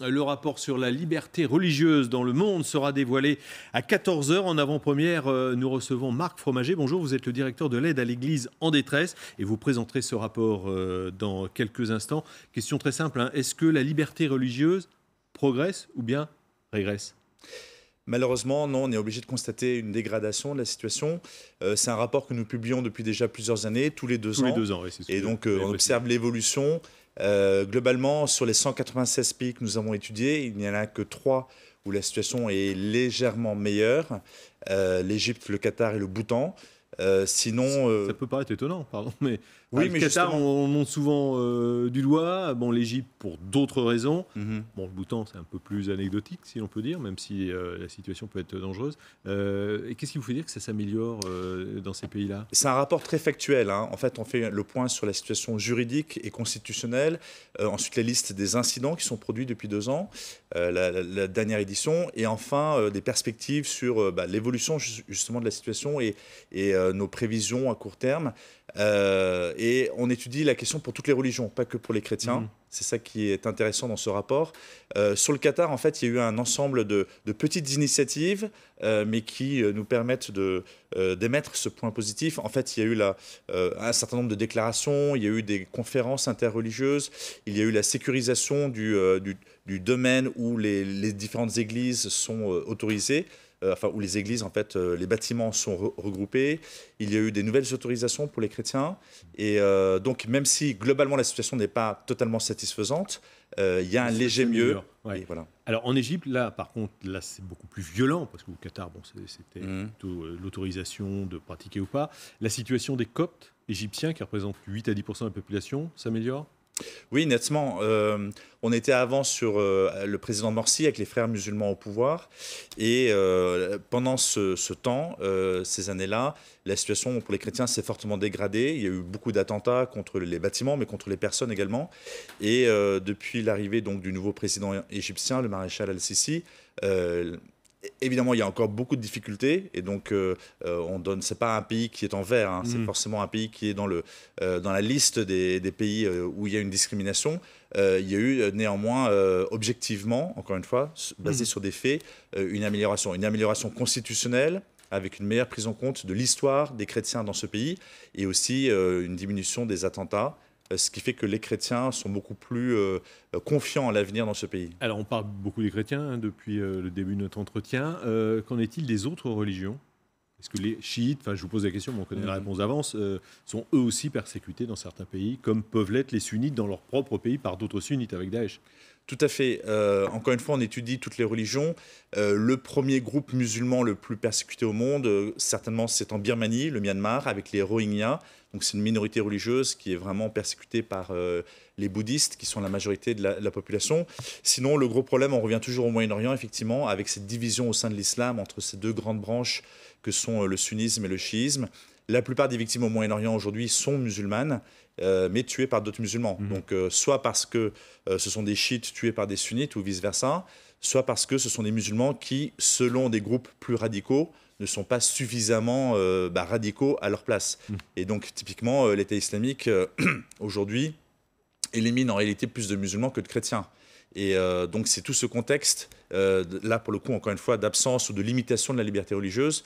Le rapport sur la liberté religieuse dans le monde sera dévoilé à 14 heures. En avant-première, nous recevons Marc Fromager. Bonjour, vous êtes le directeur de l'aide à l'Église en détresse et vous présenterez ce rapport dans quelques instants. Question très simple, hein. Est-ce que la liberté religieuse progresse ou bien régresse ? Malheureusement, non, on est obligé de constater une dégradation de la situation. C'est un rapport que nous publions depuis déjà plusieurs années, tous les 2 ans. Tous les 2 ans, oui, c'est ce Et donc, on observe l'évolution. Globalement, sur les 196 pays que nous avons étudiés, il n'y en a que 3 où la situation est légèrement meilleure. L'Égypte, le Qatar et le Bhoutan. Sinon, ça peut paraître étonnant, pardon, mais oui, le mais Qatar, justement... on monte souvent du doigt. Bon, l'Égypte pour d'autres raisons. Bon, le Bhoutan, c'est un peu plus anecdotique, si l'on peut dire, même si la situation peut être dangereuse. Et qu'est-ce qui vous fait dire que ça s'améliore dans ces pays-là ? C'est un rapport très factuel, hein. En fait, on fait le point sur la situation juridique et constitutionnelle. Ensuite, la liste des incidents qui sont produits depuis 2 ans, la dernière édition. Et enfin, des perspectives sur l'évolution justement de la situation et nos prévisions à court terme. Et on étudie la question pour toutes les religions, pas que pour les chrétiens. C'est ça qui est intéressant dans ce rapport. Sur le Qatar, en fait, il y a eu un ensemble de petites initiatives, mais qui nous permettent d'émettre ce point positif. En fait, il y a eu un certain nombre de déclarations, il y a eu des conférences interreligieuses, il y a eu la sécurisation du domaine où les différentes églises sont autorisées. Où les églises, en fait, les bâtiments sont regroupés. Il y a eu des nouvelles autorisations pour les chrétiens. Et donc, même si globalement la situation n'est pas totalement satisfaisante, il y a un léger mieux. Ouais. Et voilà. Alors en Égypte, là, par contre, là c'est beaucoup plus violent parce qu'au Qatar, bon, c'était plutôt l'autorisation de pratiquer ou pas. La situation des Coptes égyptiens, qui représentent 8 à 10% de la population, s'améliore ? Oui, nettement. On était avant sur le président Morsi avec les frères musulmans au pouvoir. Et pendant ce temps, ces années-là, la situation pour les chrétiens s'est fortement dégradée. Il y a eu beaucoup d'attentats contre les bâtiments, mais contre les personnes également. Et depuis l'arrivée donc du nouveau président égyptien, le maréchal Al-Sisi, évidemment, il y a encore beaucoup de difficultés et donc c'est pas un pays qui est en vert, hein, c'est forcément un pays qui est dans la liste des pays où il y a une discrimination. Il y a eu néanmoins, objectivement, encore une fois, basé sur des faits, une amélioration constitutionnelle avec une meilleure prise en compte de l'histoire des chrétiens dans ce pays et aussi une diminution des attentats. Ce qui fait que les chrétiens sont beaucoup plus confiants à l'avenir dans ce pays. Alors on parle beaucoup des chrétiens depuis le début de notre entretien. Qu'en est-il des autres religions ? Est-ce que les chiites, je vous pose la question, mais on connaît la réponse d'avance, sont eux aussi persécutés dans certains pays, comme peuvent l'être les sunnites dans leur propre pays par d'autres sunnites avec Daesh ? Tout à fait. Encore une fois, on étudie toutes les religions. Le premier groupe musulman le plus persécuté au monde, certainement, c'est en Birmanie, le Myanmar, avec les Rohingyas. Donc, c'est une minorité religieuse qui est vraiment persécutée par les bouddhistes, qui sont la majorité de la population. Sinon, le gros problème, on revient toujours au Moyen-Orient, effectivement, avec cette division au sein de l'islam entre ces 2 grandes branches que sont le sunnisme et le chiisme. La plupart des victimes au Moyen-Orient aujourd'hui sont musulmanes, mais tuées par d'autres musulmans. Donc, soit parce que ce sont des chiites tués par des sunnites ou vice-versa, soit parce que ce sont des musulmans qui, selon des groupes plus radicaux, ne sont pas suffisamment radicaux à leur place. Et donc, typiquement, l'État islamique, aujourd'hui, élimine en réalité plus de musulmans que de chrétiens. Et donc, c'est tout ce contexte, là, pour le coup, encore une fois, d'absence ou de limitation de la liberté religieuse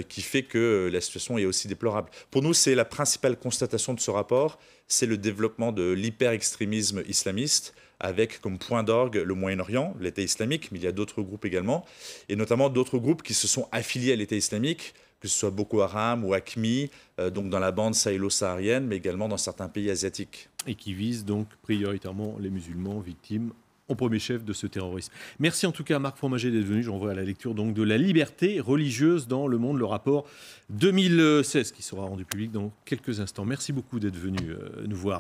qui fait que la situation est aussi déplorable. Pour nous, c'est la principale constatation de ce rapport, c'est le développement de l'hyper-extrémisme islamiste, avec comme point d'orgue le Moyen-Orient, l'État islamique, mais il y a d'autres groupes également, et notamment d'autres groupes qui se sont affiliés à l'État islamique, que ce soit Boko Haram ou AQMI, donc dans la bande sahélo-saharienne, mais également dans certains pays asiatiques. Et qui visent donc prioritairement les musulmans victimes au premier chef de ce terrorisme. Merci en tout cas à Marc Fromager d'être venu. Je renvoie à la lecture donc de la liberté religieuse dans le monde, le rapport 2016 qui sera rendu public dans quelques instants. Merci beaucoup d'être venu nous voir.